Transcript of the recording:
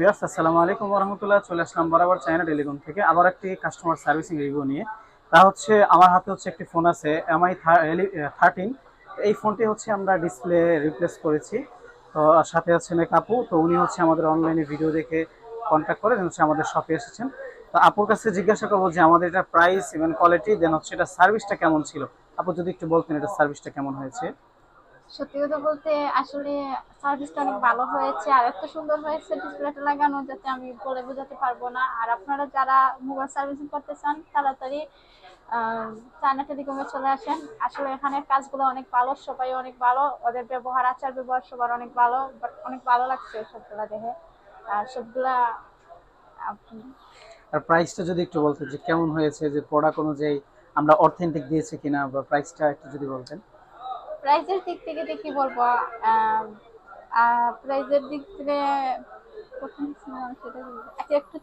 Viewers আসসালামু আলাইকুম ওয়া রাহমাতুল্লাহ। চলে আসলাম বরাবর চায়না টেলিকম থেকে আবার একটি কাস্টমার সার্ভিসিং রিভিউ নিয়ে। তা হচ্ছে আমার হাতে হচ্ছে একটি ফোন আছে এমআই 13। এই ফোনটি হচ্ছে আমরা ডিসপ্লে রিপ্লেস করেছি। তো সাথে আছেন এক আপু, তো উনি হচ্ছে আমাদের অনলাইনে ভিডিও দেখে কন্ট্যাক্ট করে দেন হচ্ছে আমাদের শপে এসেছেন। তো আপুর কাছে জিজ্ঞাসা করবো যে আমাদের এটা প্রাইস এবং কোয়ালিটি, দেন হচ্ছে এটা সার্ভিসটা কেমন ছিল। আপু যদি একটু বলতেন এটা সার্ভিসটা কেমন হয়েছে। সত্যি কথা বলতে আসলে সার্ভিসটা অনেক ভালো হয়েছে আর এত সুন্দর হয়েছে ডিসপ্লেটা লাগানো, যাতে আমি বলে বোঝাতে পারবো না। আর আপনারা যারা মোবাইল সার্ভিসিং করতে চান তাড়াতাড়ি আহ, চায়না টেলিকমে চলে আসেন। আসলে এখানে কাজগুলো অনেক ভালো, সবাই অনেক ভালো, ওদের ব্যবহার আচার ব্যবহার সবার অনেক ভালো। বাট অনেক ভালো লাগছে সবগুলা দেখে। আর সবগুলা আর প্রাইসটা যদি একটু বলতেন যে কেমন হয়েছে, যে প্রোডাক্ট অনুযায়ী আমরা অথেন্টিক দিয়েছি কিনা, বা প্রাইসটা একটু যদি বলতেন। প্রাইজের দিক থেকে কি বলবো, প্রাইজের দিক থেকে প্রথম সেটা কি বলবো? আচ্ছা, একটু